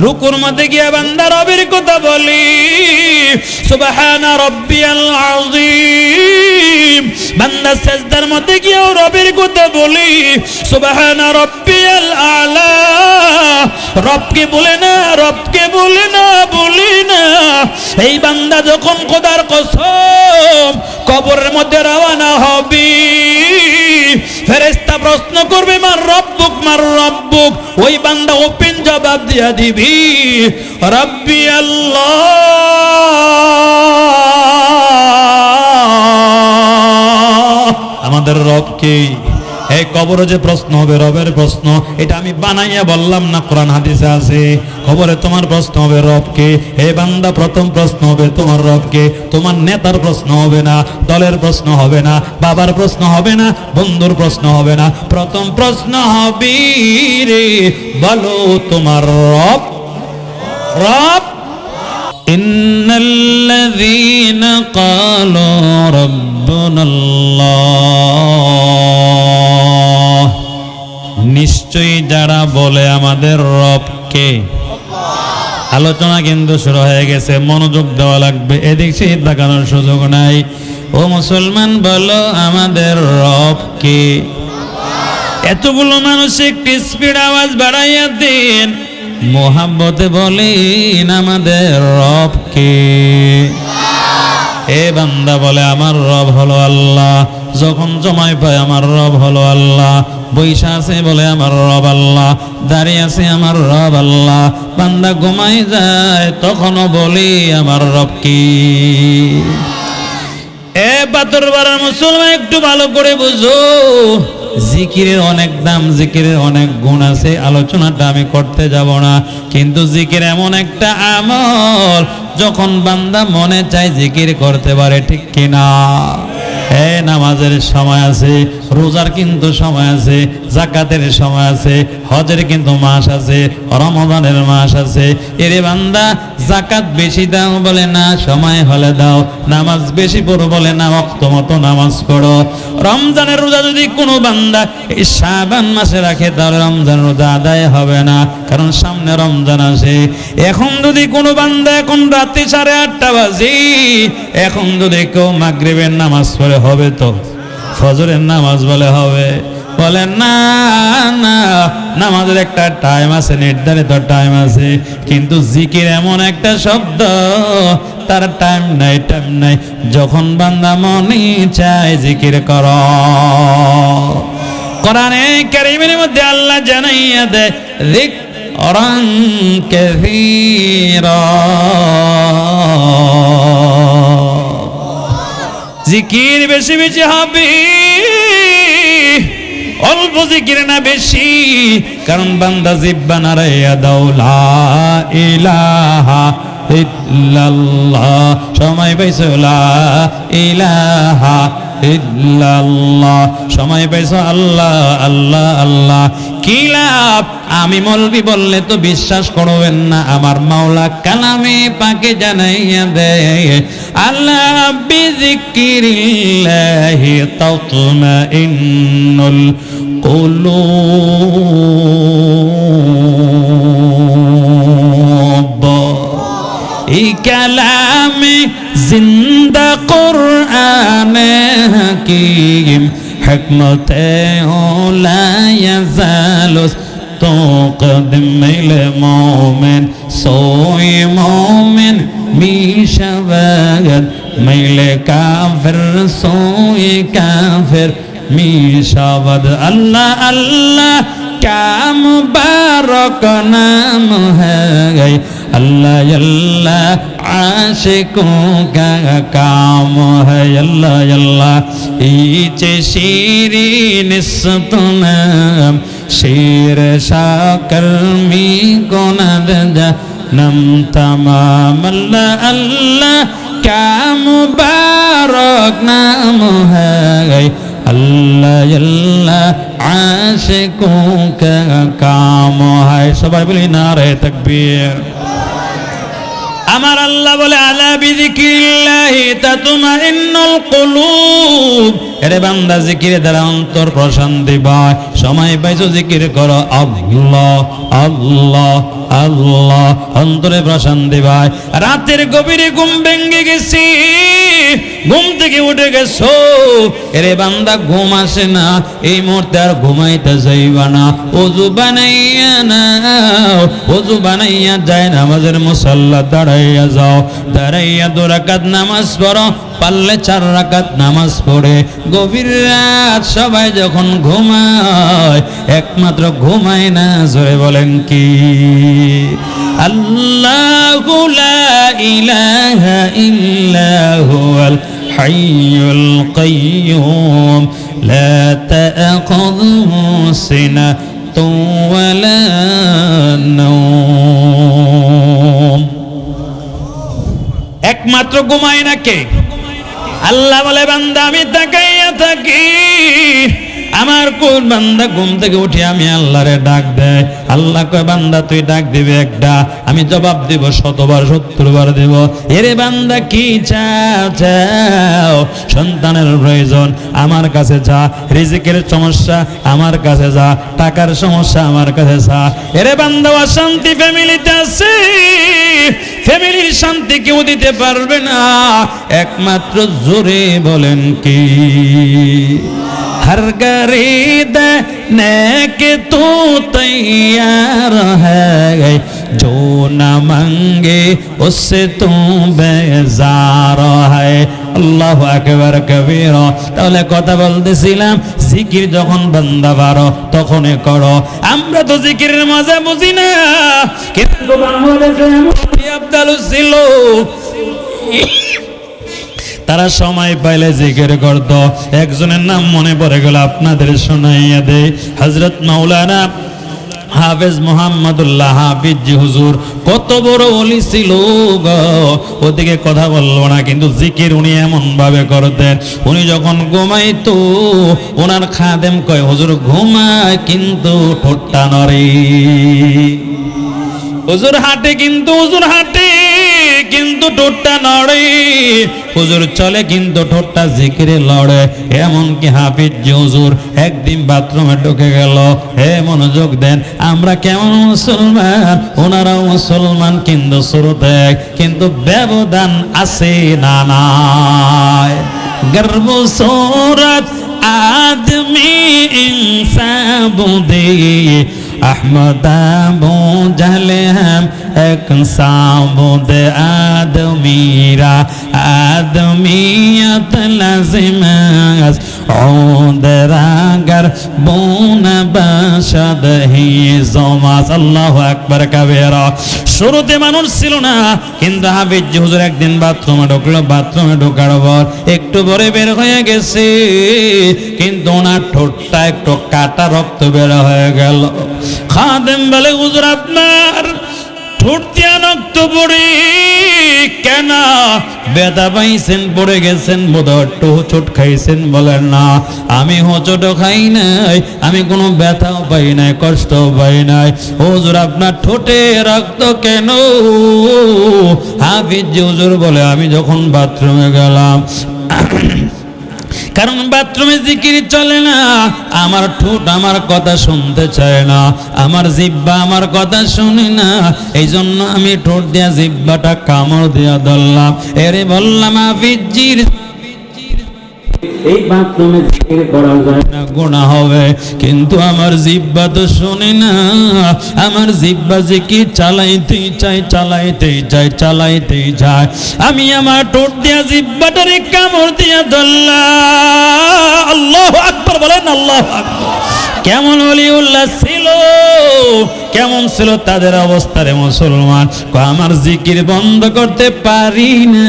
রুকুর মধ্যে গিয়ে বান্দা রবের কথা বলি, সুবহানা রাব্বিয়াল আযীম। বান্দা সিজদার মধ্যে গিয়ে রবের কথা বলি, সুবহানা রাব্বিয়াল আলা। রবকে বলে না, রবকে বলে না, বলি না। এই বান্দা যখন খোদার কসম কবরের মধ্যে রওনা হবে, ফেরেশতা প্রশ্ন করবে মার রব্বুক, মার রব্বুক। ওই বান্দা ওপেন জবাব দিয়া দিবি, রব্বি আল্লাহ। আমাদের রব কে? এই কবরে যে প্রশ্ন হবে, রবের প্রশ্ন, এটা আমি বানাইয়া বললাম না, কোরআন হাদিসে আছে। কবরে তোমার প্রশ্ন হবে রবকে। হে বান্দা, প্রথম প্রশ্ন হবে তোমার রবকে। তোমার নেতার প্রশ্ন হবে না, দলের প্রশ্ন হবে না, বাবার প্রশ্ন হবে না, বন্ধুর প্রশ্ন হবে না। প্রথম প্রশ্ন হবে রে, বলো তোমার রব। রব ইন্নাল্লাযীনা ক্বালু রাব্বুনাল্লাহ, নিশ্চয়ই যারা বলে আমাদের রবকে। আলোচনা কিন্তু শুরু হয়ে গেছে, মনোযোগ দেওয়া লাগবে, এদিক সেদিক তাকানোর সুযোগ নাই। ও মুসলমান, বলো আমাদের রবকে। এতগুলো মানুষ একটি স্পিড আওয়াজ বাড়াইয়া দিন, মোহাব্বতে বলেন আমাদের রবকে। এ বান্দা বলে আমার রব হলো আল্লাহ। যখন জমাই পায় আমার রব হলো আল্লাহ। বৈশা আছে বলে আমার রব আল্লাহ। দাঁড়িয়ে আছে আমার রব আল্লাহ। বান্দা ঘুমাই যায় তখনও বলি আমার রব কি। এ পাথরবাড়ার মুসলমান, একটু ভালো করে বুঝো, জিকিরের অনেক দাম, জিকিরের অনেক গুণ আছে। আলোচনাটা আমি করতে যাব না, কিন্তু জিকির এমন একটা আমল, যখন বান্দা মনে চায় জিকির করতে পারে, ঠিক কিনা? নামাজের সময় আছে, রোজার কিন্তু সময় আছে, যাকাতের সময় আছে, হজের কিন্তু মাস আছে, রমজানের মাস আছে। এরে বান্দা, যাকাত বেশি দাও বলে না, সময় হলে দাও। নামাজ বেশি পড়ো বলে না, ওয়াক্ত মতো নামাজ পড়ো। রমজানের রোজা যদি কোনো বান্দা এই শাবান মাসে রাখে, তাহলে রমজান রোজা আদায় হবে না, কারণ সামনে রমজান আসে। এখন যদি কোনো বান্দা এখন রাতে 8:30 বাজে, এখন যদি কেউ মাগরিবের নামাজ পড়ে, হবে তো ফজরের নামাজ বলে হবে? বলে না, না, নামাজের একটা টাইম আছে, নির্ধারিত টাইম আছে। কিন্তু জিকির এমন একটা শব্দ, তার টাইম নাই, টাইম নাই। যখন বান্দা মনে চায় জিকির কর। কোরআনে কারীমের মধ্যে আল্লাহ জানাইয়া দেয়, যিকরান কাসীরা, জিকির বেশি বেশি হবে। অল্প জিকির না বেশি, কারণ বান্দা জিহ্বা নাড়াইয়া দাও, লা ইলাহা ইল্লাল্লাহ। সময় পাইছো, লা ইলাহা ইল্লাল্লাহ। সময় পাইছো, আল্লাহ আল্লাহ আল্লাহ। কি লাভ? আমি মৌলবি বললে তো বিশ্বাস করবেন না, আমার মাওলা কালামে পাকে জানাইয়া দেয়, আল্লাহ বিযিক্রিল্লাহি তাতমাইন্নুল কুলুব। এই কালামে জিন্দা কুরআনে হাকীম, হিকমতে লা ইয়াজালু তুকদিম ইল মুমিন, সোই মুমিন মিশাবাদ মিলে কাফির, সোই কাফির মিশাবাদ। আল্লাহ আল্লাহ क्या मुबारक नाम है, अल्लाह अल्लाह आशिकों का काम है। अल्लाह अल्लाह ईचे शीरी निस्तुनाम, शीर शाकर मी गुनद नम तमाम। अल्लाह अल्लाह क्या मुबारक नाम है, अल्लाह अल्लाह आशिकों का काम है। সবাই বলি নারে তাকবীর। আমার আল্লাহ বলে, আলা বিযিক্রিল্লাহি তাতমাইন্নুল কুলুব। এরে বান্দা, জিকিরের দ্বারা অন্তর প্রশান্তি পায়। সময় পাইছো জিকির করো আল্লাহ আল্লাহ আল্লাহ, অন্তরে প্রশান্তি ভাই। রাতের গভীরে ঘুম ভেঙে গেছি, ঘুম থেকে উঠে গেছো, এরে বান্দা ঘুম আসে না, এই মুহূর্তে আর ঘুমাইতে যাইবা না, ওযু বানাইয়া নাও, ওযু বানাইয়া যায় নামাজের মুসাল্লা দাঁড়াইয়া যাও, দাঁড়াইয়া 2 রাকাত নামাজ পড়ো, পারলে 4 রাকাত নামাজ পড়ে গভীর রাত সবাই যখন ঘুমায় একমাত্র ঘুমায় না, জোরে বলেন কি? আল্লাহু লা ইলাহা ইল্লা হুয়াল হাইয়ুল কাইয়্যুম লা তা'খুযুহু সিনাতুন ওয়া লা নাওম। একমাত্র ঘুমায় না কে? আল্লাহ বলে বান্দা আমি তাকাইয়া থাকি, আমার কোন বান্দা ঘুম থেকে উঠে আমি আল্লাহরে ডাক দেয়, আল্লাহ কয় বান্দা তুই ডাক দিবি একটা, আমি জবাব দিব 100বার 70 বার দেব। এরে বান্দা কি চাও? সন্তানের প্রয়োজন, আমার কাছে যা। রিজিকের সমস্যা, আমার কাছে যা। টাকার সমস্যা, আমার কাছে যা। এরে বান্দা অশান্তি ফ্যামিলিতে আছে, ফ্যামিলির শান্তি কেউ দিতে পারবে না, একমাত্র জোরে বলেন কি? हर गरीद नेके तू तैयार है, जो न मांगे उससे तू बेजार है। আল্লাহু আকবার কবীরা। তাহলে কথা বলতেছিলাম, জিকির যখন বান্দা পারো তখনই করো। আমরা তো জিকিরের মজা বুঝি না, কিন্তু বাংলাদেশে আব্দাল ছিল, তারা সময় পাইলে জিকির করত। একজনের নাম মনে পড়ে গেল, আপনাদের শোনাইয়া দেই। হযরত মাওলানা হাফেজ মুহাম্মদুল্লাহ হাফিজ জি হুজুর, কত বড় ওলি ছিল গো, ওদিকে কথা বলবো না, কিন্তু জিকির উনি এমন ভাবে করতেন, উনি যখন ঘুমাইতো ওনার খাদেম কয় হুজুর ঘুমায় কিন্তু ঠোঁটটা নড়ে, হুজুর হাঁটে কিন্তু হুজুর হাঁটে কিন্তু ঠোঁটটা নড়ে, হুজুর চলে কিন্তু ঠোঁটটা জিকিরে লড়ে। এমনকি হাফিজ জি হুজুর একদিন বাথরুমে ঢুকে গেল। হে মনোযোগ দেন, আমরা কেমন মুসলমান, ওনারাও মুসলমান, কিন্তু শুরুতে কিন্তু ব্যবধান আছে না নাই? গর্ব সূরত আদমি ইনসান বুদে अहमद अबू जहल हम एक साबुद आदमीरा आदमियत लज़िम औदरागर बोन बशद ही जोमास। अल्लाहु আকবার কাবীরা। শুরুতে মানুষ ছিল না, কিন্তু হাফিজ জি হুজুর একদিন বাথরুমে ঢুকলো, বাথরুমে ঢোকার পর একটু পরে বের হয়ে গেছে, কিন্তু ওনার ঠোঁটটা একটু কাটা রক্ত বের হয়ে গেল। খাদেম বলে হুজুর আপনার ঠোঁট দিয়া রক্ত পড়ে কেন? ব্যথা পাইছেন, পড়ে গেছেন, বোধহয় একটু হোঁচট খাইছেন। বলেন না, আমি হোঁচটও খাই নাই, আমি কোনো ব্যথাও পাই নাই, কষ্টও পাই নাই। হুজুর আপনার ঠোঁটে রক্ত কেন? হাফিজ জি হুজুর বলে আমি যখন বাথরুমে গেলাম, কারণ বাথরুমে জিকির চলে না, আমার ঠোঁট আমার কথা শুনতে চায় না, আমার জিহ্বা আমার কথা শুনে না, এই জন্য আমি ঠোঁট দিয়া জিহ্বাটা কামড় দিয়া ধরলাম। এরে বললাম হাফিজির এই বাথরুমে জিকির করা যায় না, গুনাহ হবে, কিন্তু আমার জিহ্বা তো শুনে না, আমার জিহ্বা জিকির চালাইতেই চাই, চালাইতেই চাই, চালাইতেই যায়। আমি আমার ঠোঁট দিয়া জিহ্বাটারে কামড় দিয়া ধরলাম। আল্লাহু আকবার বলেন, আল্লাহু আকবার। কেমন ওলিউল্লাহ ছিল, কেমন ছিল তাদের অবস্থা রে মুসলমান। আমার জিকির বন্ধ করতে পারি না,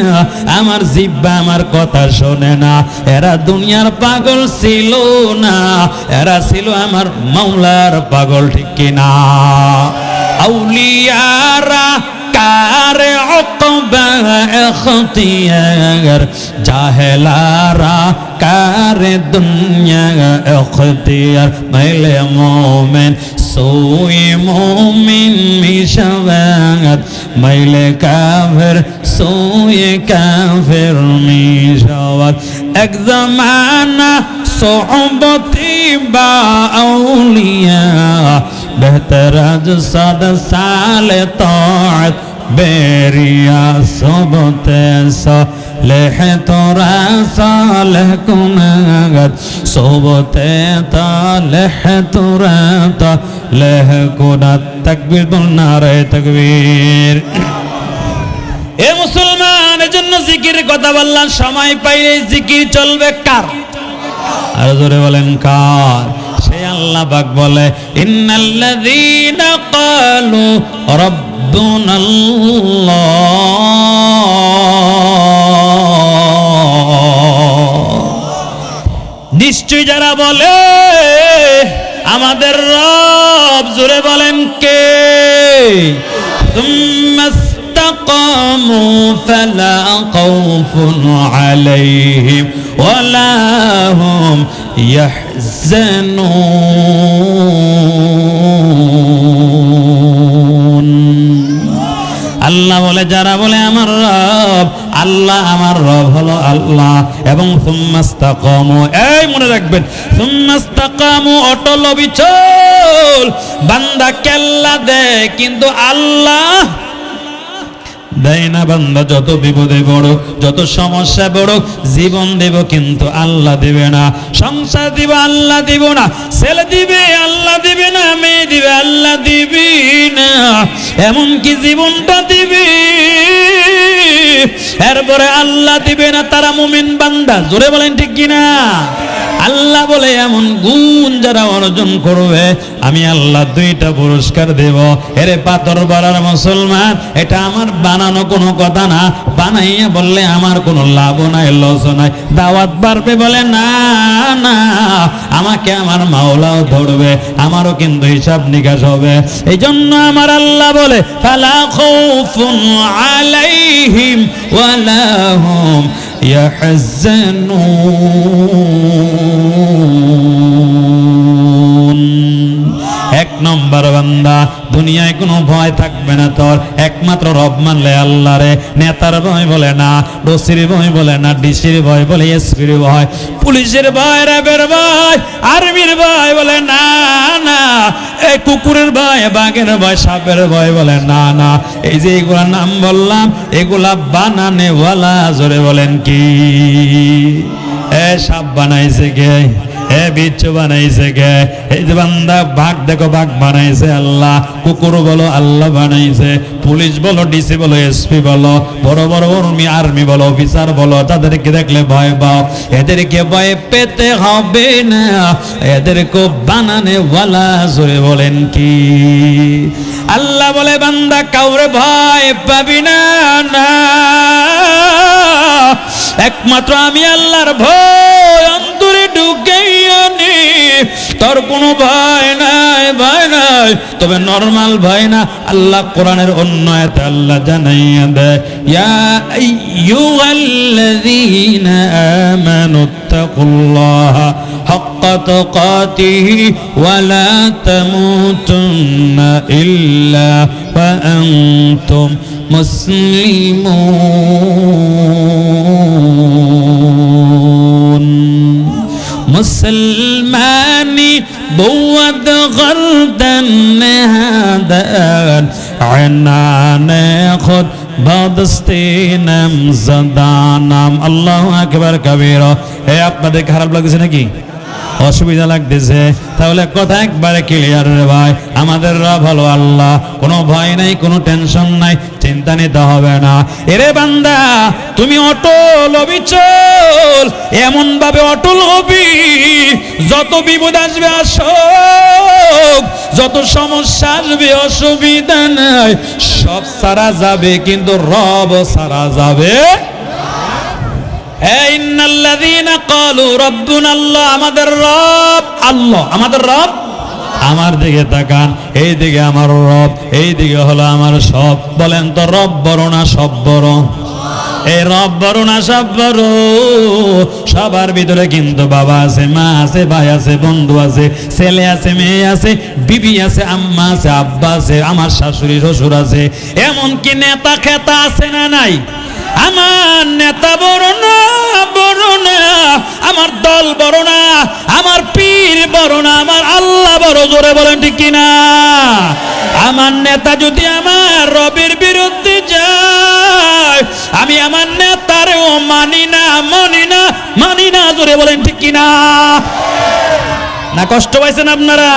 আমার জিহ্বা আমার কথা শোনে না। এরা দুনিয়ার পাগল ছিল না, এরা ছিল আমার মাওলার পাগল, ঠিক কিনা? আউলিয়ারা কারে উকবা اختیار جاہلارا کار دنیا اختیار میل مومن سوی مومن میشود میل کافر سوی کافر میشود এক زمانہ صحبتی با اولیاء بہتر از 100 سال طاعت بیریا صحبت صالح ترا صالح کنگت صحبت صالح ترا صالح کنت تکبیر بلنا رہے تکبیر এ মুসলমান এজন্য জিকিরের কথা বললাম সময় পাইলে জিকির চলবে কার আর জোরে বলেন কার সে আল্লাহ পাক বলে ইন্নাল্লাযীনা ক্বালু রাব্বুনাল্লাহ নিশ্চয় যারা বলে আমাদের রব জোরে বলেন কে استقاموا فلا خوف عليهم ولا هم يحزنون আল্লাহ বলে যারা বলে আমার রব আল্লাহ আমার রব হলো আল্লাহ এবং সুম্মাস্তাকামু এই মনে রাখবেন সুম্মাস্তাকামু অটল অবিচল বান্দা কেল্লা দেয় কিন্তু আল্লাহ দেয় না বান্দা যত বিপদে বড় যত সমস্যা বড় জীবন দেব কিন্তু আল্লাহ দিবে না সংসার দিব আল্লাহ দিব না ছেলে দিবে আল্লাহ দিবে না মেয়ে দিবে আল্লাহ দিবি না এমনকি জীবনটা দিবে এরপরে আল্লাহ দিবে না তারা মুমিন বান্দা জোরে বলেন ঠিক কিনা আল্লাহ বলে এমন গুণ যারা অর্জন করবে আমি আল্লাহ 2টা পুরস্কার দেব এরে পাথর বাড়ার মুসলমান এটা আমার বানানো কোনো কথা না বানাইয়া বললে আমার কোনো লাভ নাই লস নাই দাওয়াত বাড়বে বলে না না আমাকে আমার মাওলাও ধরবে আমারও কিন্তু হিসাব নিকাশ হবে এই জন্য আমার আল্লাহ বলে ফালা খাউফুন আলাইহিম ওয়ালা হুম ইয়াহজানুন এক নম্বর বান্দা দুনিয়ায় কোনো ভয় থাকবে না তোর একমাত্র রব মানলে আল্লাহ রে নেতার ভয় বলে না ডোসির ভয় বলে না ডিসির ভয় বলে এসপির ভয় পুলিশের ভয় র্যাবের ভয় আর্মির ভয় বলে না না এই কুকুরের ভয় বাঘের ভয় সাপের ভয় বলে না না এই যে এগুলার নাম বললাম এগুলা বানানে ওয়ালা জোরে বলেন কি এ সাপ বানাইছে কে এ বিচ্ছু বানাইছে কে এই যে বান্দা বাঘ দেখো বাঘ বানাইছে আল্লাহ কুকুর বলো আল্লাহ বানাইছে পুলিশ বলো ডিসি বলো এসপি বলো বড় বড় আর্মি বলো অফিসার বলো তাদেরকে দেখলে ভয় পাও এদেরকে ভয় পেতে হবে না এদেরকে বানানে ওয়ালা জোরে বলেন কি আল্লাহ বলে বান্দা কাউরে ভয় পাবি না না একমাত্র আমি আল্লাহর ভয় অন্তরে ঢুকাইয়া নি তোর কোনো ভয় নাই তবে নরমাল ভয় না আল্লাহ কোরআনের অন্য আয়াতে আল্লাহ জানাইয়া দেয় ইয়া আইয়ুহাল্লাযীনা আমানুত্তাকুল্লাহা হাক্কা তুকাতিহি ওয়া লা তামুতুন্না ইল্লা ওয়া আনতুম মুসলিমুন মুসলমানি بود غردن هدان عنان خود بادستینم زدانم الله اکبر کبیر এই আপনাদের খারাপ লাগছে নাকি অসুবিধা লাগতেছে তাহলে কথা একবারে ক্লিয়ার রে ভাই আমাদের রব হলো আল্লাহ কোনো ভয় নাই কোনো টেনশন নাই চিন্তা নিতে হবে না এরে বান্দা তুমি অটল অবিচল এমন ভাবে অটল হবি যত বিপদ আসবে আসুক যত সমস্যা আসবে অসুবিধা নাই সব সারা যাবে কিন্তু রব সারা যাবে ইন্নাল্লাযীনা ক্বালু রাব্বুনাল্লাহ আমাদের রব আল্লাহ আমাদের রব আমার দিকে তাকান এই দিকে আমার রব এই দিকে হলো আমার সব বলেন তো রব বড় না সব বড় এই রব বড় না সব বড়, সবার ভিতরে কিন্তু বাবা আছে, মা আছে, ভাই আছে, বন্ধু আছে, ছেলে আছে, মেয়ে আছে, বিবি আছে, আম্মা আছে, আব্বা আছে, আমার শাশুড়ি শ্বশুর আছে, এমনকি নেতা খেতা আছে না নাই? আমার নেতা বড় না, বড় না, আমার দল বড় না, আমার পীর বড় না, আমার আল্লাহ বড়। জোরে বলেন ঠিক কিনা? আমার নেতা যদি আমার রবের বিরুদ্ধে যায়, আমি আমার নেতারেও মানি না, মানি না, মানি না। জোরে বলেন ঠিক কিনা? না কষ্ট পাইছেন আপনারা?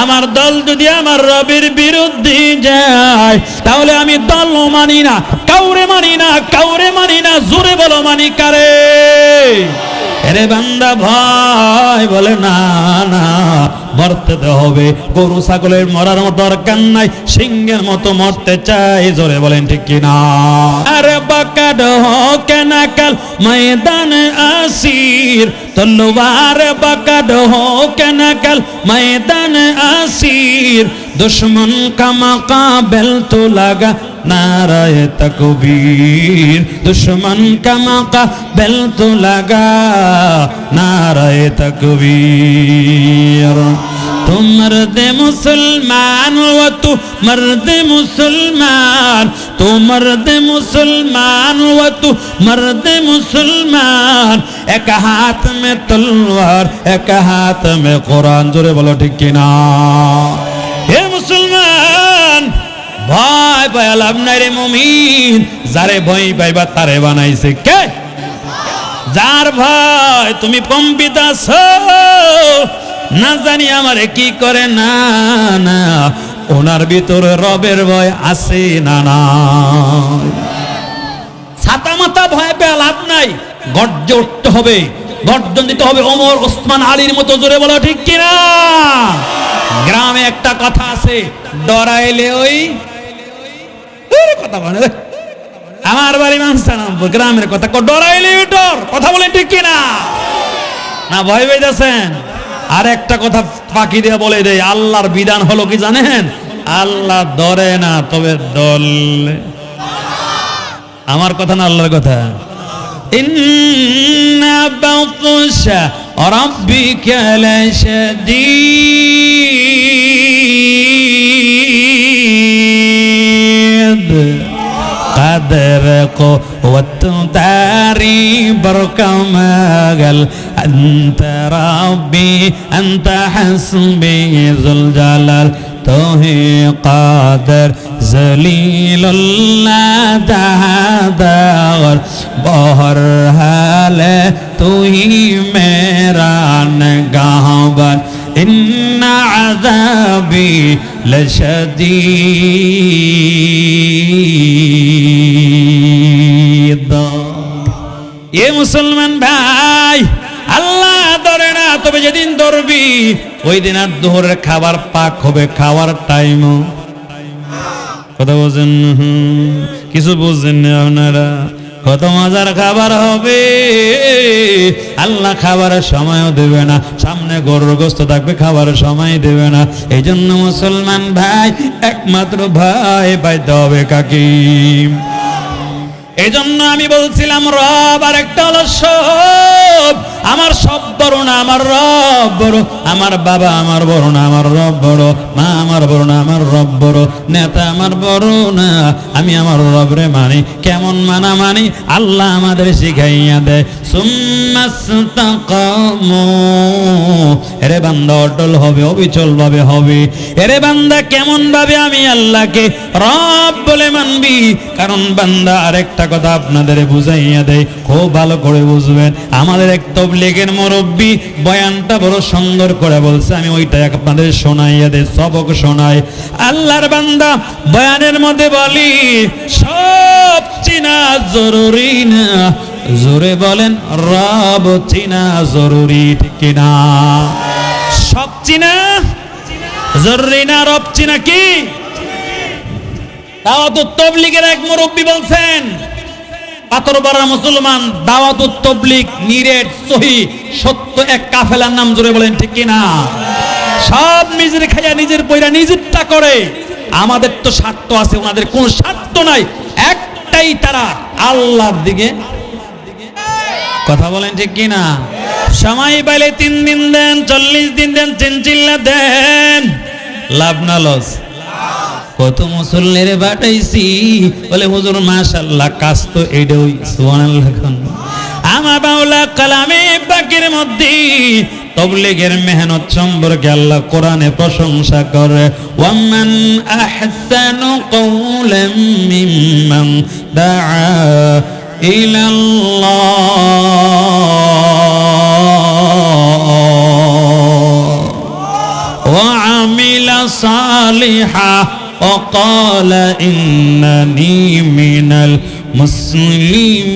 আমার দল যদি আমার রবের বিরুদ্ধে যায়, তাহলে আমি দলও মানি না, কাউরে মানি না, কাউরে মানি না। জোরে বলো মানি কারে? এরে বান্দা ভয় বলে না, না মরতে তো হবে। গরু ছাগলের মরার মতো দরকার নাই, সিংহের মতো মরতে চাই। জোরে বলেন ঠিক কিনা? আরে বাকাড হোক না কাল ময়দানে আসির, তলোয়ার বাকাড হোক না কাল ময়দানে আসির, दुश्मन का मुकाबिल तो लगा नाराए तकबीर, दुश्मन का मुकाबिल तो लगा नाराए तकबीर। तू मर्द मुसलमान व तू मर्द मुसलमान, तू मर्द मुसलमान व तू मर्द मुसलमान। एक हाथ में तलवार, एक हाथ में कुरान। जोरे बोलो ठीक किना? হে মুসলমান, ভয় পায় লাভ নাই রে মুমিন। যারে ভয় পাইবা তারে বানাইছে কে? যার ভয় তুমি কম্পিত আছো, না জানি আমারে কি করে। না না, ওনার ভিতরে রবের ভয় আছে না? না, ছাতা মাথা ভয় পেয়ে লাভ নাই, গর্জে উঠতে হবে, গর্জন দিতে হবে ওমর ওসমান আলীর মতো। জোরে বলো ঠিক কিনা? গ্রামে একটা কথা আছে, ডরাইলে ওই কথা বলে। আমার বাড়ি মানসারামপুর, গ্রামের কথা, ডরাইলে ডর। কথা বলেন ঠিক কিনা? না ভয় পাইতেছেন? আর একটা কথা ফাঁকি দিয়ে বলে দেয়, আল্লাহর বিধান হলো কি জানেন? আল্লাহ ডরে না, তবে ডরলে। আমার কথা না আল্লাহর কথা। ইন্না বাতুশা রাব্বিকা লাশাদীদ, قدر قوة داري بركمال، أنت ربي أنت حسبي ذو الجلال، تو ہی قادر ذلیل اللہ دہدار، بہر حال تو ہی میرا نگہبان، إن عذابي لشديد। এ মুসলমান ভাই, আল্লাহ ধরে না, তবে যেদিন ধরবি ওই দিন আর দুপুরের খাবার পাক হবে, খাওয়ার টাইম। কথা বলছেন? কিছু বুঝছেন না আপনারা? কত মজার খাবার হবে, আল্লাহ খাবারের সময়ও দেবে না। সামনে গরুর গোশত থাকবে, খাবারের সময় দেবে না। এই জন্য মুসলমান ভাই, একমাত্র ভাই পাইতে হবে কাকে? এই জন্য আমি বলছিলাম রব আর একটা হলো সব। আমার সব বড় না, আমার রব বড়। আমার বাবা আমার বড় না, আমার রব বড়। মা আমার বড় না, আমার রব বড়। নেতা আমার বড় না, আমি আমার রবরে মানি। কেমন মানা মানি? আল্লাহ আমাদের শিখাইয়া দেয়, সুম্মাস্তাকামু। এরে বান্দা অটল হবে, অবিচল ভাবে হবে। এরে বান্দা কেমন ভাবে আমি আল্লাহকে রব বলে মানবি? কারণ বান্দা আরেকটা কথা আপনাদের বুঝাইয়া দেয়, খুব ভালো করে বুঝবেন। আমাদের এক তবলিগের মুরব্বী বয়ানটা বড় সুন্দর করে বলছে, আমি ওইটা আপনাদের শোনাইয়া দেই, সবক শোনাই। আল্লাহর বান্দা বয়ানের মধ্যে বলি, সব চিনা জরুরি না। জোরে বলেন, রব চিনা জরুরি, ঠিক কিনা? সব চিনা জরুরি না, রব চিনা কি? দাওয়াতুত তাবলীগের এক মুরব্বী বলছেন, পাথরপাড়ার মুসলমান দাওয়াতুত তাবলীগ নিরেট সহি সত্য এক কাফেলার নাম। জোরে বলেন ঠিক কিনা? সব নিজের খাইয়া নিজের পয়রা নিজেরটা করে। আমাদের তো স্বার্থ আছে, ওনাদের কোনো স্বার্থ নাই। একটাই তারা আল্লাহর দিকে। কথা বলেন ঠিক কিনা? সময় পাইলে 3 দিন দেন, 40 দিন দেন, চিল্লা দেন, লাভ না লস? কত মুসল্লিরে বাটাইছি, বলে হুজুর মাশাআল্লাহ কাজ তো এটাই। সুবহানাল্লাহ। আমার বাউলা কালামে পাকের মধ্যে তাবলীগের মেহনত সম্পর্কে আল্লাহ কোরআনে প্রশংসা করে, ওয়ামান আহসানু কওলাম মিম্মান দাআ ইলাল্লাহ ওয়া আমিলা সালিহা وقال إنني من المسلمين।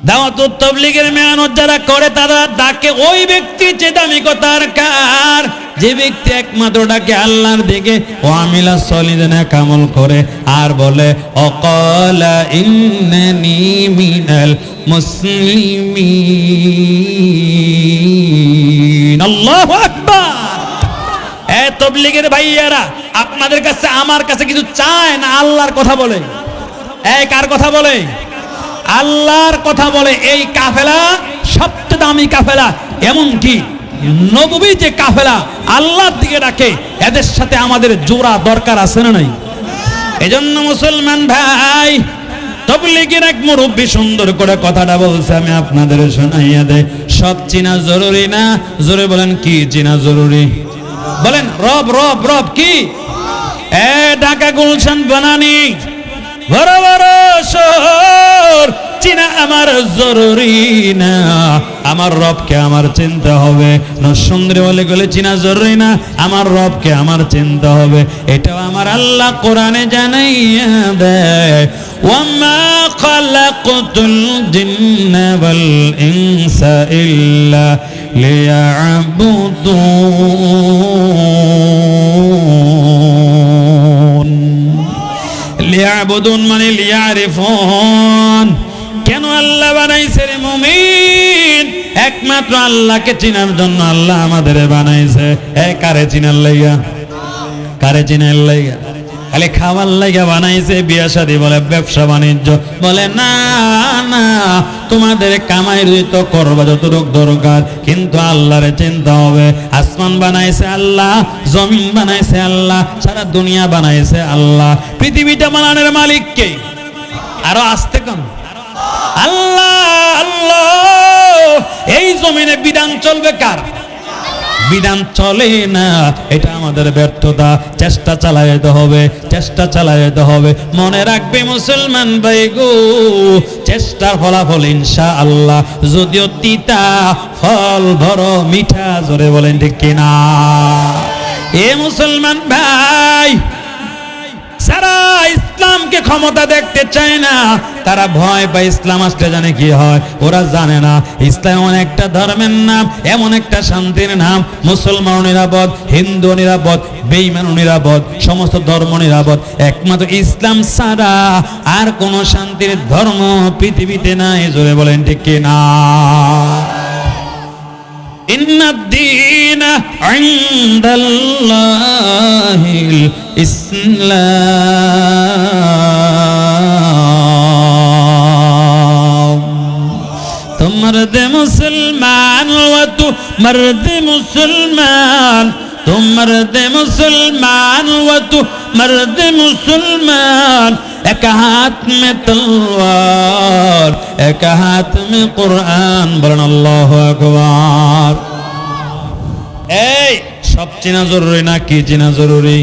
দাওয়াতুত তাবলীগের মেহনত যারা করে তারা ডাকে ওই ব্যক্তি যে দামিকতার কার, যে ব্যক্তি একমাত্র ডাকে আল্লাহর দিকে, ও আমিলা সলিদানা কামল করে আর বলে অকালা ইন্নানি মিনাল মুসলিমিন। আল্লাহু আকবার। এ তাবলীগের ভাইয়ারা, আপনাদের কাছে আমার কাছে কিছু চায় না, আল্লাহর কথা বলে। কার কথা বলে? আল্লাহর কথা বলে। এই কাফেলা সবচেয়ে দামি কাফেলা, এমনকি নবী যে কাফেলা আল্লাহর দিকে ডাকে, এদের সাথে আমাদের জোড়া দরকার আছে না নাই? এজন্য মুসলমান ভাই, তাবলীগের এক মুরব্বী সুন্দর করে কথাটা বলছে, আমি আপনাদের শোনাইয়া দেই। সব চিনা জরুরি না। জোরে বলেন, কি চিনা জরুরি? বলেন রব রব রব কি? ঢাকা, গুলশান, বনানী, বড় বড় শহর চিনা আমার জরুরি না। আমার রবকে আমার চিনতে হবে। নরসুন্দরী বলে গেলে চিনা জরুরি না, আমার রবকে আমার চিনতে হবে। এটাও আমার আল্লাহ কোরআনে জানাইয়া দেয়, ওয়ামা খালাকতুল জিন্না ওয়াল ইনসা ইল্লা লিয়াবুদুন। লিয়াবুদুন মানে লিয়ারিফুন। কেন আল্লাহ বানাইছে রে মুমিন? একমাত্র আল্লাহকে চিনার জন্য আল্লাহ আমাদের বানাইছে। কারে চিনার লাইগা? কারে চিনার লাইগা? খালি খাওয়ার লাইগা বানাইছে? বিয়া শাদী বলে, ব্যবসা বাণিজ্য বলে না, না, তোমাদের কামাই তো করবা যতটুক দরকার, কিন্তু আল্লাহরে চিনতে হবে। আসমান বানাইছে আল্লাহ, জমিন বানাইছে আল্লাহ, সারা দুনিয়া বানাইছে আল্লাহ। পৃথিবীটা বানানোর মালিক কে? আরো আসতে কম আল্লাহ। আল্লাহ। এই জমিনে বিধান চলবে কার? বিধান চলে না, এটা আমাদের ব্যর্থতা। চেষ্টা চালাইতে হবে, চেষ্টা চালাইতে হবে। মনে রাখবে মুসলমান ভাই গো, চেষ্টার ফলাফল ইনশাআল্লাহ, যদিও তিতা ফল বড় মিঠা। জোরে বলেন ঠিক কিনা? এ মুসলমান ভাই, সারা ইসলামকে ক্ষমতা দেখতে চায় না, তারা ভয় পায়। ইসলাম আসলে জানে কি হয়? ওরা জানে না ইসলাম এমন একটা ধর্মের নাম, এমন একটা শান্তির নাম। মুসলমান নিরাপদ, হিন্দু নিরাপদ, বেঈমান নিরাপদ, সমস্ত ধর্ম নিরাপদ। একমাত্র ইসলাম ছাড়া আর কোন শান্তির ধর্ম পৃথিবীতে নাই। জোরে বলেন ঠিক কিনা? ইন্নাদ-দীনা ইনদাল্লাহিল ইসলাম। তো মর্দে মুসলমান ওয়া তু মর্দে মুসলমান, তো মর্দে মুসলমান ওয়া তু মর্দে মুসলমান। এক হাত মে তলওয়ার, এক হাত মে কুরআন। বলেন আল্লাহু আকবার। এই সব চেনা জরুরি না? কি চেনা জরুরি?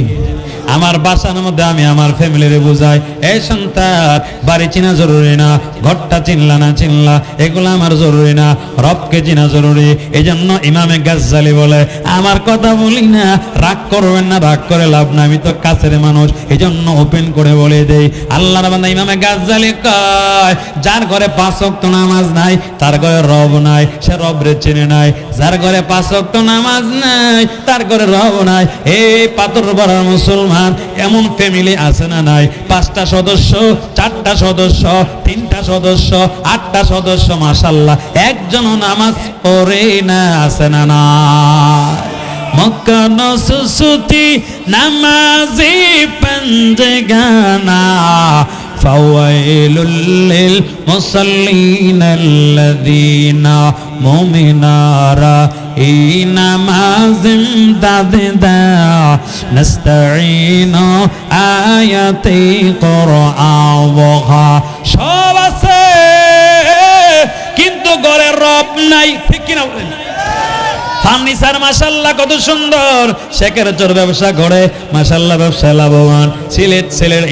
আমার বাসার মধ্যে আমি আমার ফ্যামিলিরে বুঝাই, এই সন্তান, বাড়ি চিনা জরুরি না, ঘরটা চিনলা না চিনলা এগুলো আমার জরুরি না, রবকে চিনা জরুরি। এই জন্য ইমামে গাজ্জালি বলে, আমার কথা বলি না, রাগ করবেন না, রাগ করে লাভ না, আমি তো কাছের মানুষ, এই জন্য ওপেন করে বলে দেই। আল্লাহর বান্দা ইমামে গাজ্জালি কয়, যার ঘরে 5 ওয়াক্ত নামাজ নাই তার ঘরে রব নাই, সে রবরে চিনে নাই। যার ঘরে 5 ওয়াক্ত নামাজ নাই তার ঘরে রব নাই। এই পাথর ভরা মুসলমান এমন ফ্যামিলি আছে না নাই? 5টা সদস্য, 4টা সদস্য, 3টা সদস্য, 8টা সদস্য, মাশাআল্লাহ একজনও নামাজ পড়ে না, আছে না নাই? মক্কান সুসুতি নামাজি পঞ্জগানা ফাওয়াইলুল লিল মুসাল্লিনাল্লাযীনা মুমিনারা এই নামাজিম দাদা নাস্তাঈনু আয়াতি কুরআন সব আছে কিন্তু ঘরে রব নাই, ঠিক কিনা বলেন? ফার্নিচার মাশাআল্লাহ কত সুন্দর, শেখের চোর ব্যবসা করে মাশাআল্লাহ ব্যবসায় লাভবান, সিলেট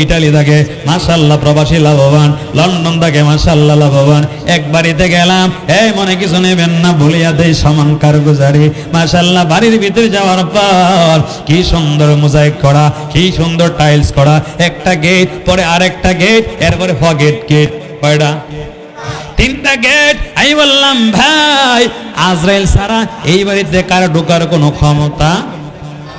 ইটালি থাকে মাশাআল্লাহ প্রবাসী লাভবান, লন্ডন থাকে মাশাআল্লাহ লাভবান। এক বাড়িতে গেলাম, এই মনে কিছু নেবেন না, বলিয়া দেই সমান কারগুজারি মাশাআল্লাহ। বাড়ির ভিতরে যাওয়ার পর কি সুন্দর মোজাইক করা, কি সুন্দর টাইলস করা, একটা গেট পরে আরেকটা গেট, এরপরে গেট কয়টা? 3টা গেট। আমি বললাম ভাই আজরাইল ছাড়া এই বাড়িতে কার ঢোকার কোনো ক্ষমতা?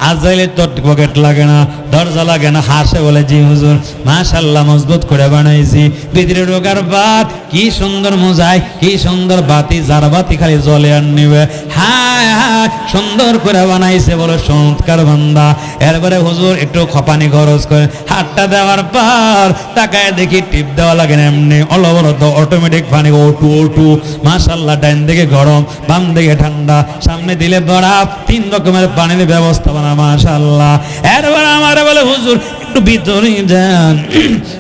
আজরাইলের তো পকেট লাগে না, দরজা লাগে না, হাসে বলে জি হুজুর মাশাআল্লাহ মজবুত করে বানাইছি। ভিতরে ঢোকার বাদ কি সুন্দর মোজাই, কি সুন্দর বাতি, যার বাতি খালি জ্বলে আর নিবে, হায় হায় সুন্দর করে বানাইছে, বলো চমৎকার বান্দা। এরপরে হুজুর একটু খপানি খরচ করে হাতটা দেওয়ার পর তাকায় দেখি টিপ দেওয়া লাগে না, এমনি অলবরত অটোমেটিক পানি ওটু মাশাআল্লাহ। ডাইন দিকে গরম, বাম দিকে ঠান্ডা, সামনে দিলে বরফ, 3 রকমের পানির ব্যবস্থাপনা মাশাআল্লাহ। এরপর আমার বলে হুজুর একটু ভিতরে যান,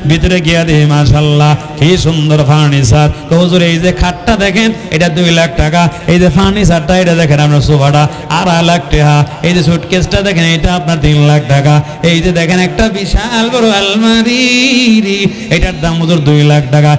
ভিতরে গিয়া দেখি মাশাআল্লাহ কি সুন্দর ফার্নিচার। তো হুজুর এই যে খাটটা দেখেন এটা 2 লাখ টাকা, এই যে ফার্নিচারটা এটা দেখেন আপনার সোফাটা 2.5 লাখ টাকা, এই যে সুটকেসটা দেখেন এটা আপনার 3 লাখ টাকা, এই যে দেখেন একটা বিশাল বড় আলমারি এটার দাম হুজুর 2 লাখ টাকা।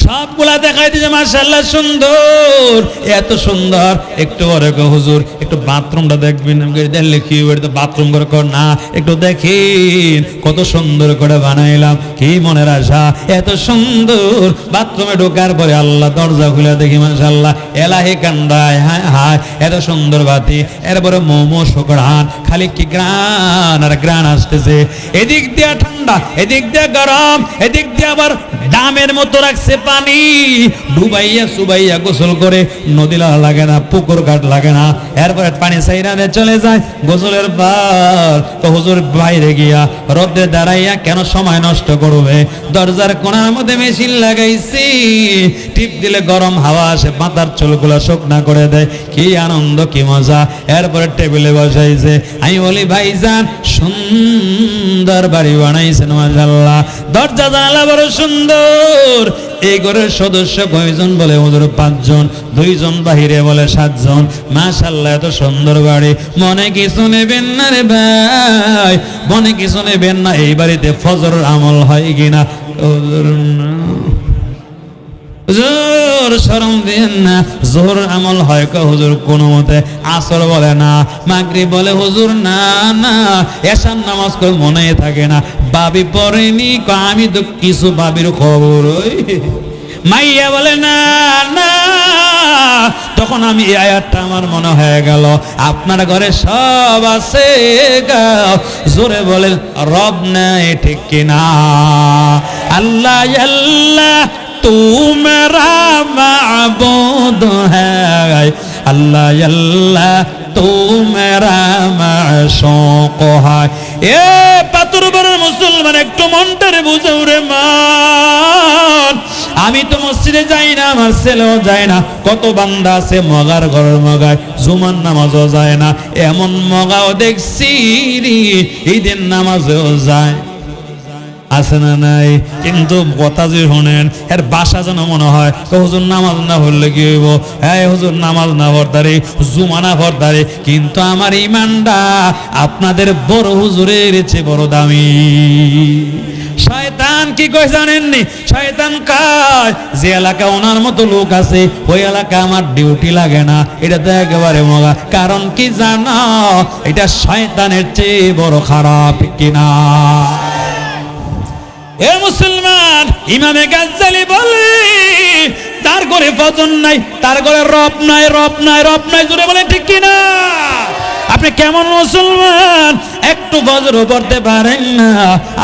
সবগুলা দেখাই দিয়েছে মাশাআল্লাহ সুন্দর, এত সুন্দর। একটু পরে হুজুর একটু বাথরুমটা দেখবেন, দেখলে কি তো বাথরুম করে কর না, একটু দেখেন কত সুন্দর করে বানাইলাম, কি মনের আশা, এত সুন্দর। বাথরুমে ঢোকার পরে আল্লাহ দরজা খুলে দেখি মাশাআল্লাহ এলাহি কান্দায়, হায় হায় এত সুন্দর বাতি। এরপরে মোমো শুকরান, খালি কি গ্রান আর গ্রান আসতেছে, এদিক দিয়ে ঠান্ডা, এদিক দিয়ে গরম, এদিক দিয়ে আবার ডামের মতো রাখছে পানি, ডুবাইয়া সুবাইয়া গোসল করে, নদী লাগে না, পুকুর ঘাট লাগে না। এরপরে পানি সাইরানে চলে যায় গোসলের পর। তো হুজুর বাইরে গিয়া রোদে দাঁড়াইয়া কেন সময় নষ্ট করবে, দরজার কোণার মধ্যে মেশিন লাগাইছি, টিপ দিলে গরম হাওয়া আসে, মাথার চুলগুলো শুকনা করে দেয়, কি আনন্দ কি মজা। এরপরে টেবিলে বসাইছে। আমি বলি ভাইজান সুন্দর বাড়ি বানাইছেন মাশাআল্লাহ, দরজা জানালা বড় সুন্দর। এই ঘরের সদস্য কয়জন? বলে হুজুর 5 জন, 2 জন বাহিরে বলে 7 জন। মাশাআল্লাহ এত সুন্দর বাড়ি, মনে কিছু নেবেন না রে ভাই, মনে কিছু নেবেন না। এই বাড়িতে ফজরের আমল হয় কিনা? হুজুর শরম দেন না, জোহর আমল হয় ক হুজুর কোনো মতে, আসর বলে না, মাগরিব বলে হুজুর না না, এশার নামাজ করে মনে থাকে না, বাবি পড়েনি ক আমি তো কিছু বাবির খবর ওই মাইয়া বলে না না। তখন আমি এই আয়াতটা আমার মনে হয়ে গেল, আপনার ঘরে সব আছে জোরে বলেন রব নাই, ঠিক কিনা? আল্লাহ আল্লাহ तू मेरा माबूद है, अल्लाह अल्लाह तू मेरा माशूक है। ए পাতুরবাড়ির মুসলমান একটু মনটারে বুঝাও রে মান। আমি তো মসজিদে যাই না, আমার ছেলেও যায় না, কত বান্দা আছে মগার ঘরের মগায় জুমার নামাজও যায় না, এমন মগাও দেখছি ঈদের নামাজেও যায়, আছে না নাই? কিন্তু কথা যে শোনেন এর বাসা যেন মনে হয় হুজুর নামাজ না পড়লে কি হইব, হ্যাঁ হুজুর নামাজ না পড়তারে, জুমা না পড়তারে, কিন্তু আমার ইমানটা আপনাদের বড় হুজুরের চেয়ে বড় দামি। শয়তান কি কয় জানেননি? শয়তান কয় যে এলাকা ওনার মতো লোক আছে ওই এলাকা আমার ডিউটি লাগে না, এটা তো একেবারে মগা। কারণ কি জানো? এটা শয়তানের চেয়ে বড় খারাপ, কিনা? এ মুসলমান, ইমামে গাজ্জালি বলে তার ঘরে ফজর নাই, তার ঘরে রব নাই, রব নাই, রব নাই, জোরে বলেন ঠিক কিনা? আপনি কেমন মুসলমান? একটু ফজর পড়তে পারেন না,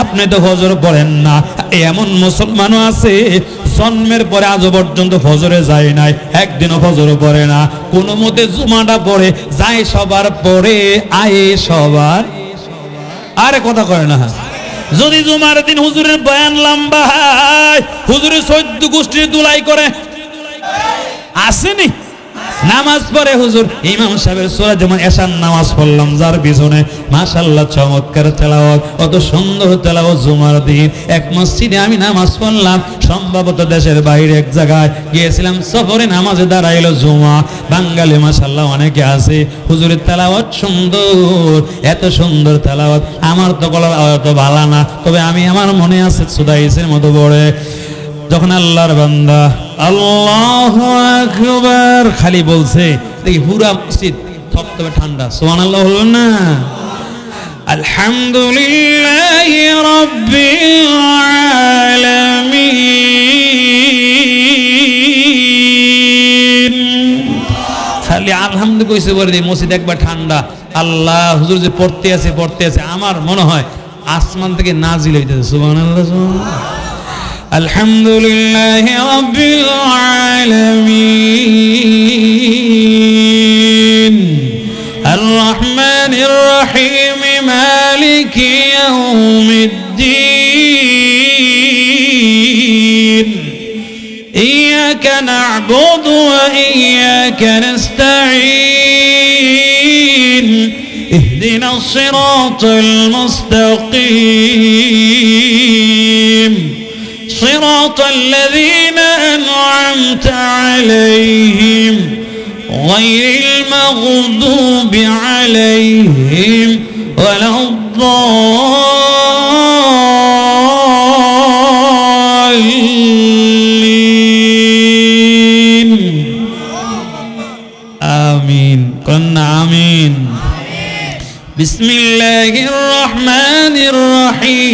আপনি তো ফজর পড়েন না। এমন মুসলমানও আছে জন্মের পরে আজও পর্যন্ত ফজরে যায় নাই, একদিনও ফজরও পড়ে না, কোনো মতে জুমাটা পড়ে, যায় সবার পরে, আয়ে সবার, আরে কথা কয় না। যদি জুমার দিন হুজুরের বয়ান লম্বা হয়, হুজুরের 14 গোষ্ঠীর দুলাই করে, আসেনি নামাজ পড়ে হুজুর, ইমাম সাহেবের সূরা, যেমন এশার নামাজ পড়লাম যার পিছনে, মাশাআল্লাহ চমৎকার তেলাওয়াত, অত সুন্দর তেলাওয়াত জুমার দিন এক মসজিদে আমি নামাজ পড়লাম, সম্ভবত দেশের বাইরে এক জায়গায় গিয়েছিলাম সফরে, নামাজে দাঁড়াইলো জুমা, বাঙালি মাশাআল্লাহ অনেকে আছে, হুজুরের তেলাওয়াত সুন্দর, এত সুন্দর তেলাওয়াত, আমার তো গলার আওয়াজ তো ভালো না, তবে আমি, আমার মনে আছে সুদাইসের মতো পড়ে, যখন আল্লাহর বান্দা আল্লাহু আকবার খালি বলছে, দেখি পুরা মসজিদ থপথপে ঠান্ডা, সুবহানাল্লাহ বলবেন না? আলহামদুলিল্লাহি রাব্বিল আলামিন, খালি আলহামদুলিল্লাহ কইছে বলে মসজিদ একবার ঠান্ডা। আল্লাহ, হুজুর যে পড়তে আছে, আমার মনে হয় আসমান থেকে নাজিল হইতেছে, সুবহানাল্লাহ সুবহানাল্লাহ। আলহামদুলিল্লাহি রাব্বিল আলামিন আর রহমানির রহিম মালিকি ইয়াউমিদ্দিন ইয়াকা না'বুদু ওয়া ইয়াকা নাস্তাঈন ইহদিনাস সিরাতাল মুস্তাকিম صراط الذين أنعمت عليهم غير المغضوب عليهم ولا الضالين آمين قلنا آمين بسم الله الرحمن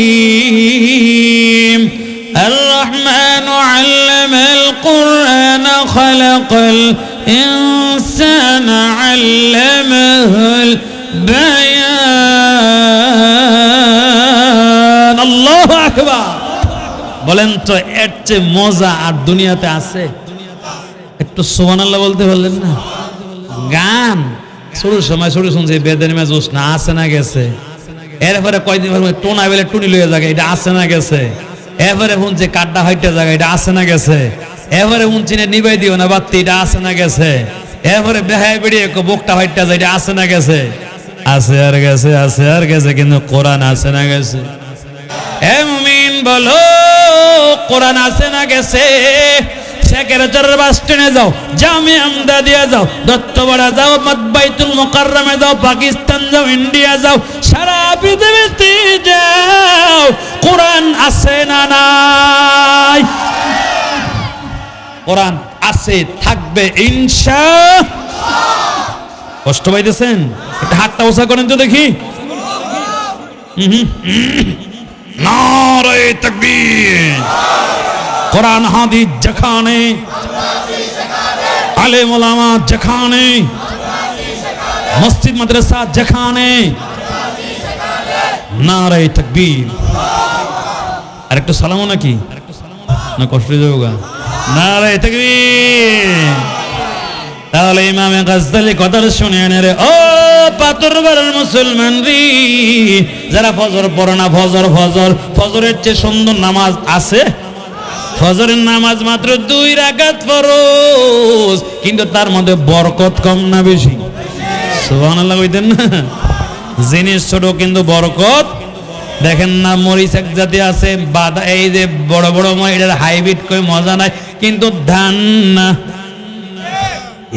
الرحيم الرحمن علم القرآن خلق الإنسان علمه البيان الله أكبر বলেন তো এর চেয়ে মজা আর দুনিয়াতে আছে? একটু সুবহানাল্লাহ বলতে বললেন না? গান শুরুর সময় শুরু শুনছি বেদের মে জোশ না আছে না গেছে, এরপরে কয়দিন পর টোনা বেলে টুনি লইয়া জায়গা, এটা আছে না গেছে, এবারে শুনছে কাড্ডা হাইটা জায়গা, এটা আছে না গেছে, এবারে শুনছি নিবাই দিও না বাত্তি, এটা আছে না গেছে, এবারে বেহায় বেরিয়ে বুকটা হাইটা যায়, এটা আছে না গেছে, আছে আর গেছে, আছে আর গেছে, কিন্তু কোরআন আছে না গেছে? হে মুমিন বলো, কোরআন আছে না গেছে? সেক্রেটারির বাস স্ট্যান্ডে যাও, জামিয়া আমদাদিয়া যাও, দত্তপাড়া যাও, বাইতুল মুকাররমে যাও, পাকিস্তান যাও, ইন্ডিয়া যাও, সারা পৃথিবীতে যাও, কোরআন আছে না নাই? কোরআন আছে, থাকবে ইনশাআল্লাহ। কষ্ট পাইতেছেন? একটা হাতটা উঁচা করেন তো দেখি। নারে তাকবীর। কোরআন হাদিস যেখানে, আলেম ওলামা যেখানে, মসজিদ মাদ্রাসা যেখানে, নারে তাকবীর। আর একটু সালামও নাকি না কষ্ট হয়ে যাবে? নারে তাকবীর। তাহলে ইমামে গাজদালি কথা শুনেন রে ও পাথরবাড়ির মুসলমান রে, যারা ফজর পড়ে না, ফজরের চেয়ে সুন্দর নামাজ আছে? ফজরের নামাজ মাত্র 2 রাকাত ফরজ, কিন্তু তার মধ্যে বরকত কম না বেশি? সুবহানাল্লাহ কইতেন না? জিনিস ছোট কিন্তু বরকত। দেখেন না, মরিচ এক জাতি আছে, বাদা, এই যে বড় বড় এটার হাইব্রিড কই মজা নাই, কিন্তু ধান না,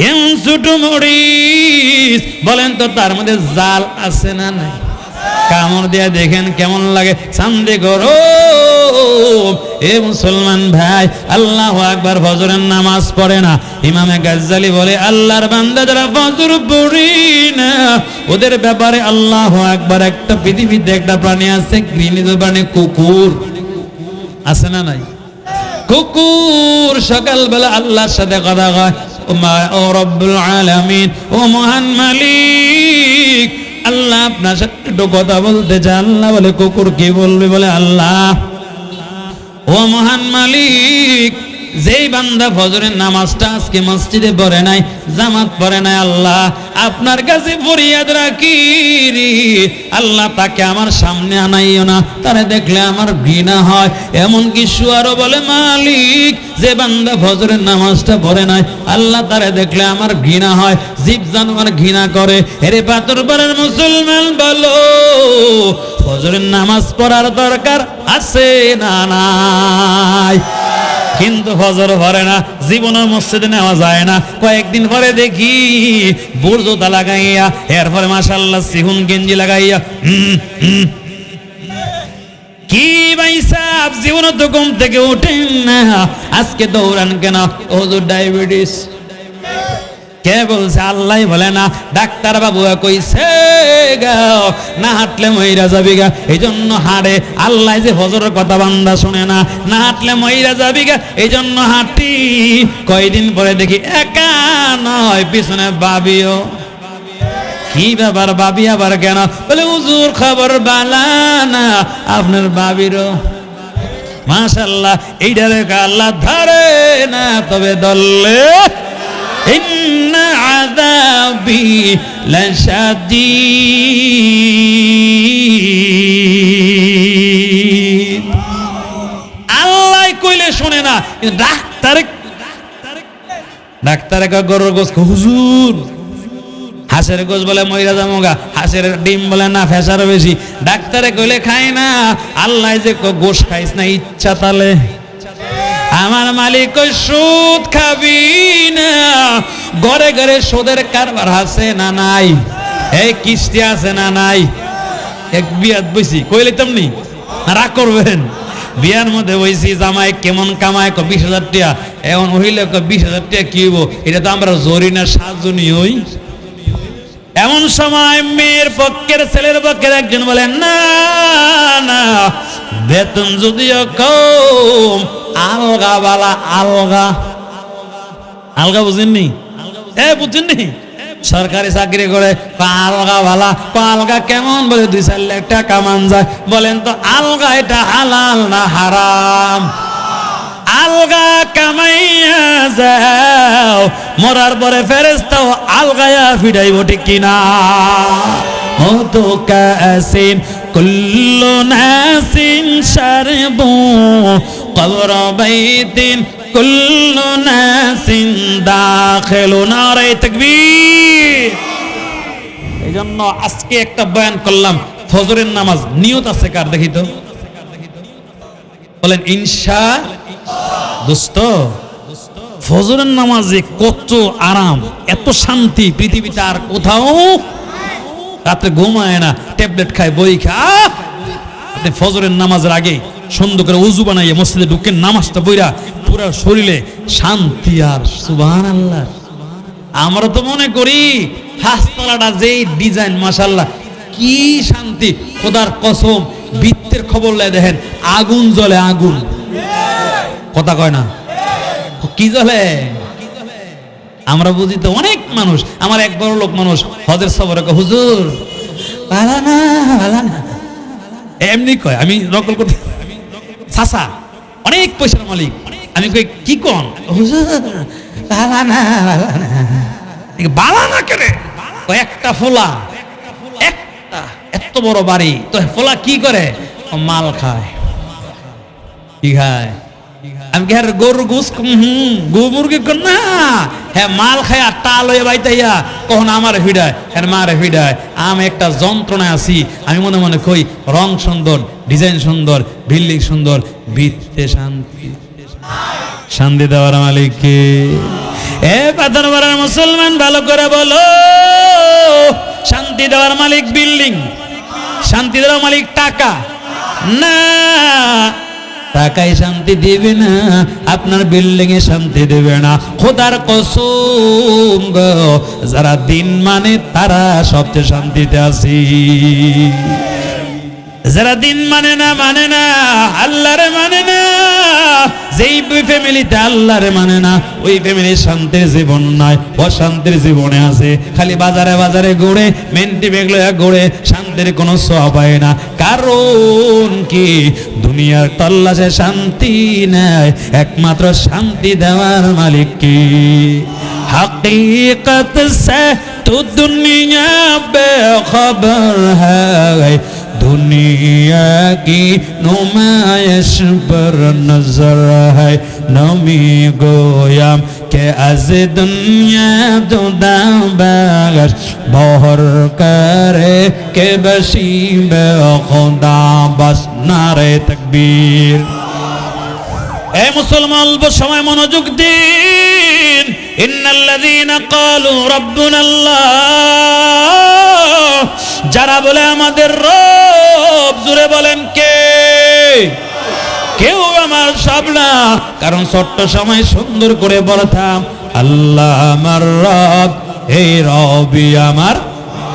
এমন ছোট মরিচ, বলেন তো তার মধ্যে জাল আছে না নাই? কামড় দিয়া দেখেন কেমন লাগে, সামনে করো। এ মুসলমান ভাই, আল্লাহু আকবার, ফজরের নামাজ পড়ে না। ইমামে গাজ্জালি বলে, আল্লাহর বান্দা যারা ফজর পড়ে না, ওদের ব্যাপারে আল্লাহু আকবার, একটা পৃথিবীতে একটা প্রাণী আছে, ঘৃণিত প্রাণী, কুকুর। আছে না নাই? কুকুর সকালবেলা আল্লাহর সাথে কথা কয়, ও রব্বুল আলামিন, ও মহান মালিক, আল্লাহ আপনার সাথে একটু কথা বলতে চাই। আল্লাহ বলে, কুকুর কি বলবে? বলে, আল্লাহ, ও মহান মালিক, যেই বান্দা ফজরের নামাজটা আজকে মসজিদে পড়ে নাই, জামাত পড়ে নাই, আল্লাহ আপনার কাছে ফরিয়াদ রাখি আল্লাহ তাকে আমার সামনে আনাইও না, তারে দেখলে আমার ঘৃণা হয়। এমনকি শুয়ারও বলে মালিক যে বান্দা ফজরের নামাজটা পড়ে নাই আল্লাহ তারে দেখলে আমার ঘৃণা হয়, জীব জানোয়ার ঘৃণা করে। এরে পাথরপাড়ার মুসলমান বলো ফজরের নামাজ পড়ার দরকার আছে না নাই? কিন্তু ফজর পড়ে না, জীবনের মসজিদে নেওয়া যায় না। কয়েকদিন পরে দেখি বুর্জোতা লাগাইয়া, এরপরে মাশাআল্লাহ সিহুন গেঞ্জি লাগাইয়া কি ভাই সাহেব জীবন তো ঘুম থেকে ওঠেন না, আজকে দৌড়ান কেন? হুজুর ডায়াবেটিস। কে বলছে? আল্লাহ বলে না, ডাক্তার বাবু কইছে না হাঁটলে মইরা যাবি গা, এই জন্য হাঁটে। আল্লাহ যে ফজরের কথা বান্দা শুনে না, না হাঁটলে মইরা যাবি গা এই জন্য হাঁটি। কয়দিন পরে দেখি একা নয়, পিছনে বাবিও। কি ব্যাপার বাবি আবার কেন? বলে হুজুর খবর বালানা আপনার বাবিরও। মাশাআল্লাহ, এইটারে আল্লাহ ধরে না, তবে দললে ইন্না আযাবি লাশাদীদ। আল্লাহ কইলে শুনে না, কিন্তু ডাক্তারে গরুর গোশ হুজুর, হাঁসের গোশ বলে মইরা যামোগা, হাঁসের ডিম বলে না ফেসার বেশি। ডাক্তারে কইলে খাই না, আল্লাহ যে গোশ খাইস না ইচ্ছা তালে। আমার মালিক কই সুদ খাবি না, ঘরে ঘরে সুদের কারবার আছে না নাই? এই কিস্তি আছে না নাই? এক বিয়াত বইছি কইলে তেমনি রাগ করবেন। বিয়ার মধ্যে বইছি, জামাই কেমন কামায়? 20,000 টাকা। এখন হইলে 20,000 টাকা কি হইব? এটা তো আমরা জরি না সাতজনই হই। এমন সময় মেয়ের পক্ষের ছেলের পক্ষের একজন বলেন না না, বেতন যদিও কম আলগা বালা। আলগা আলগা বুঝেননি? বুঝেননি? সরকারি চাকরি করে আলগা বালা। আলগা কেমন? বলে 2-4 লাখ টাকা মান যায়। বলেন তো আলগা এটা হালাল না হারাম? আলগা কামাইয়া যাও, মরার পরে ফেরেশতাও আলগায়া ফিরাইব, ঠিক কিনা? ও তো কাসিন কুল্লু নাসিন শারবু কবর বাইতিন কুল্লু নাসিন দাখিলুন। নারে তাকবীর। এইজন্য আজকে একটা বয়ান করলাম, ফজরের নামাজ নিয়ত আছে কার? দেখি তো, বলেন ইনশাআল্লাহ। দোস্ত, ফজরের নামাজে কত আরাম, এত শান্তি পৃথিবীতে আর কোথাও। রাতে ঘুমায় না, ট্যাবলেট খায়, বই খায়। আপনি ফজরের নামাজের আগে সুন্দর করে ওযু বানাইয়া মসজিদে ঢুকেন, নামাজটা পড়া পুরো শরীরে শান্তি। আর সুবহানাল্লাহ, আমরা তো মনে করি হাসপাতালটা যেই ডিজাইন, মাশাআল্লাহ কি শান্তি। খোদার কসম, বৃত্তের খবর লাই দেখেন আগুন জ্বলে, আগুন। কথা কয় না, কি জ্বলে? আমরা বুঝি তো অনেক মানুষ। আমার এক বড় লোক মানুষ হজের সফরে কয় হুজুর ভালো না, ভালো না, এমনি কয়। আমি নকল করতে, চাচা অনেক পয়সার মালিক। আমি কই কি কোন? হুজুর ভালো না, ভালো না। ভালো না কেন? একটা ফোলা, একটা এত বড় বাড়ি, তো ফোলা কি করে? মাল খায়। কি খায়? আমি কি গরু গোস গো মুরগি না, হ্যাঁ মাল খায়। আর টাল হয়ে বাইতাইয়া কখন আমার ভিড়ায়, হ্যাঁ মারে ভিড়ায়। আমি একটা যন্ত্রণায় আছি। আমি মনে মনে কই রং সুন্দর, ডিজাইন সুন্দর, বিল্ডিং সুন্দর, ভিত্তে শান্তি। শান্তি দেওয়ার মালিক কে? এ পাথর মারার মুসলমান ভালো করে বলো, শান্তি দেওয়ার মালিক বিল্ডিং, শান্তি দেওয়ার মালিক টাকা না। টাকায় শান্তি দিবে না, আপনার বিল্ডিং এ শান্তি দেবে না। খোদার কসম গো, যারা দিন মানে তারা সবচেয়ে শান্তিতে আছি। যারা দিন মানে না, আল্লাহরে মানে না, যেই ফ্যামিলিতে আল্লাহরে মানে না ওই ফ্যামিলির শান্তির জীবন নাই, অশান্তির জীবনে আছে। খালি বাজারে বাজারে ঘুরে, মেন্টি ব্যাগ লইয়া ঘুরে, শান্তির কোনো ছোঁয়া পায় না। কারণ কি? দুনিয়ার তল্লাশে শান্তি নাই, একমাত্র শান্তি দেওয়ার মালিক কি? हकीकत से तो दुनिया बेखबर है, दुनिया की नुमाइश पर नजर है। नमी गोयाम के अज दुनिया जुदा बगश बहर करे के बशी बे खुदा बस नारे तकबीर। ए मुसलमान अल्प समय मनोযোগ দিন। ইন্নাল্লাযীনা ক্বালু রাব্বুনাল্লাহ, যারা বলে আমাদের রব, জোরে বলেন কে? কেউ আমার সব না। কারণ ছোট্ট সময় সুন্দর করে বলতাম আল্লাহ আমার রব, এই রবই আমার,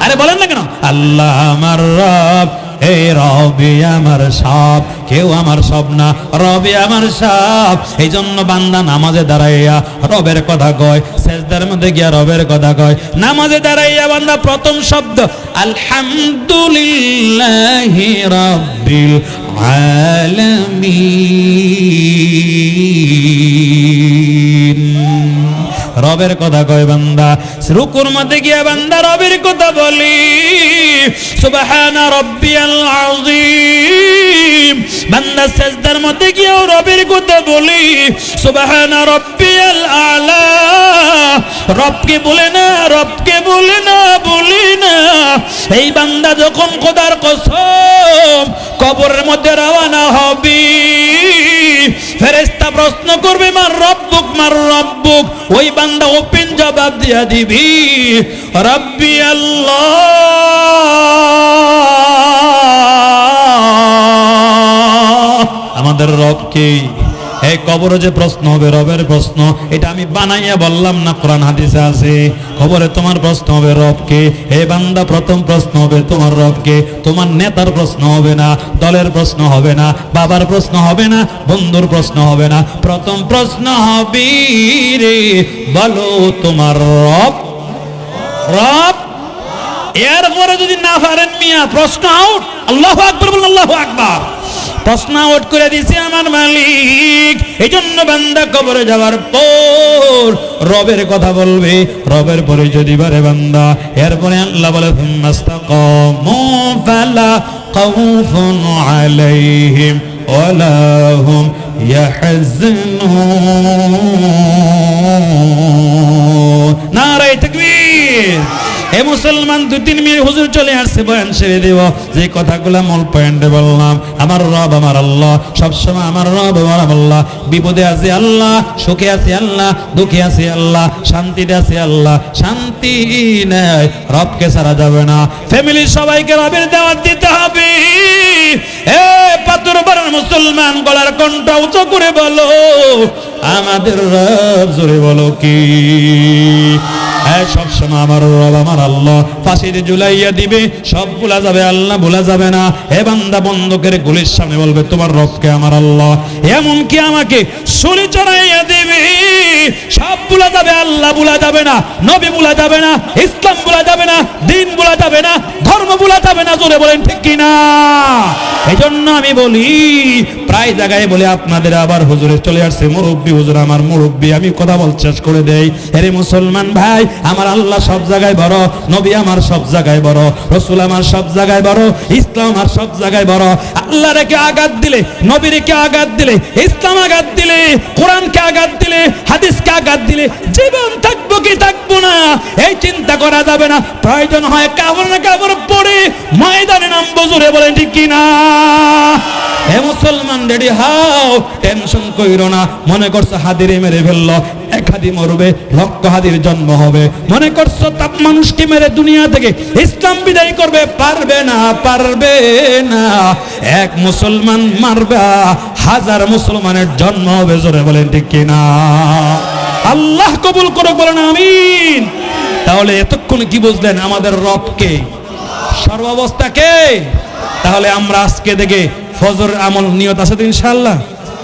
আরে বলেন না কেন? আল্লাহ আমার রব, এই রবি আমার সব। কেউ আমার সব না, রবি আমার সব। এই জন্য বান্দা নামাজে দাঁড়াইয়া রবের কথা কয়, সেজদার মধ্যে গিয়া রবের কথা কয়। নামাজে দাঁড়াইয়া বান্দা প্রথম শব্দ আলহামদুলিল্লাহি রাব্বিল আলামিন, রবের কথা কয় বান্দা। রুকুর মধ্যে গিয়া বান্দা রবের কথা বলি সুবহানা রাব্বিয়াল আযীম। বান্দা সেজদার মধ্যে গিয়েও রবের কথা বলি সুবহানা রাব্বিয়াল আলা। রবকে বলে না, রবকে বলে না, বলি না। এই বান্দা যখন খোদার কসম কবরের মধ্যে রওনা হবে, ফেরেশতা প্রশ্ন করবে মার রব্বুক, মার রব্বুক। ওই বান্দা ওপেন জবাব দিয়া দিবি রব্বি আল্লাহ। আমাদের রব কে? এই কবরে যে প্রশ্ন হবে রবের প্রশ্ন, এটা আমি বানাইয়া বললাম না, কোরআন হাদিসে আছে। কবরে তোমার প্রশ্ন হবে রবকে। হে বান্দা, প্রথম প্রশ্ন হবে তোমার রবকে। তোমার নেতার প্রশ্ন হবে না, দলের প্রশ্ন হবে না, বাবার প্রশ্ন হবে না, বন্ধুর প্রশ্ন হবে না। প্রথম প্রশ্ন হবে রে বলো তোমার রব। রব এরপরে যদি না পারেন মিয়া, প্রশ্ন আউট। আল্লাহু আকবার বলুন, আল্লাহু আকবার। প্রশ্ন আউট করে দিয়েছে আমার মালিক। এই জন্য বান্দা কবরে যাওয়ার পর রবের কথা বলবে, রবের পরিচয় দিবারে বান্দা। এরপরে আল্লাহ বলে ফাস্তাকামু ফালা খাউফুন আলাইহিম ওয়ালা হুম ইয়াহজানুন। নারে তাকবীর। এ মুসলমান, 2-3 মিনিট হুজুর চলে আসছে, বয়ান ছেড়ে দেব। যে কথাগুলো মূল পয়েন্টে বললাম, আমার রব আমার আল্লাহ, সবসময় আমার রব আমার আল্লাহ। বিপদে আছে আল্লাহ, সুখে আছে আল্লাহ, দুঃখে আছে আল্লাহ, শান্তিতে আছে আল্লাহ। শান্তি নেই, রবকে ছাড়া যাবে না। ফ্যামিলির সবাইকে রবের দাওয়াত দিতে হবে। এ পাথর বাড়ার মুসলমান, গলার কণ্ঠ উঁচু করে বলো আমাদের রব, জোরে বলো কি? সবসময় আমার রব আমার আল্লাহ। ফাঁসিতে ঝুলাইয়া দিবে, সব ভুলা যাবে, আল্লাহ ভুলা যাবে না। হে বান্দা, বন্ধকের গুলির সামনে বলবে তোমার রবকে আমার আল্লাহ। এমনকি আমাকে ছুরি চড়াইয়া দিবে, সব ভুলা যাবে, আল্লাহ ভুলা যাবে না, নবী ভুলা যাবে না, ইসলাম ভুলা যাবে না, দিন ভুলা যাবে না, ধর্ম ভুলা যাবে না। জোরে বলেন ঠিক কিনা? এই জন্য আমি বলি, প্রায় জায়গায় বলে আপনাদের আবার হুজুরে চলে আসছে মুরব্বী, হুজুর আমার মুরব্বী। আমি কথা বল শেষ করে দেই। আরে মুসলমান ভাই, আমার আল্লাহ সব জায়গায় বড়, নবী আমার সব জায়গায় বড়, রাসূল আমার সব জায়গায় বড়, ইসলাম আমার সব জায়গায় বড়। আল্লাহ রেখে আঘাত দিলে, নবী রেখে আঘাত দিলে, ইসলাম আঘাত দিলে, কোরআনকে আঘাত দিলে, হাদিসকে আঘাত দিলে জীবন থাকবো কি থাকবো না এই চিন্তা করা যাবে না। প্রয়োজন হয় কাপড় না কাপড় পরে ময়দানে নামবো। জোরে বলেন ঠিক কিনা? হে মুসলমান, রেডি হও, টেনশন কইরো না। মনে করছো হাদিরে মেরে ফেললো, এক হাদি মরবে, লক্ষ হাদির জন্ম হবে। মনে করছো তাপ মানুষকে মেরে দুনিয়া থেকে ইসলাম বিদায় করবে, পারবে না, পারবে না। এক মুসলমান মারবা, হাজার মুসলমানের জন্ম হবে। জোরে বলেন ঠিক কিনা? আল্লাহ কবুল করুক, বলেন আমিন। তাহলে এতক্ষণ কি বুঝলেন? আমাদের রবকে, সর্বাবস্থাকে। তাহলে আমরা আজকে থেকে ফজর আমল নিয়ত আছে তো ইনশাআল্লাহ।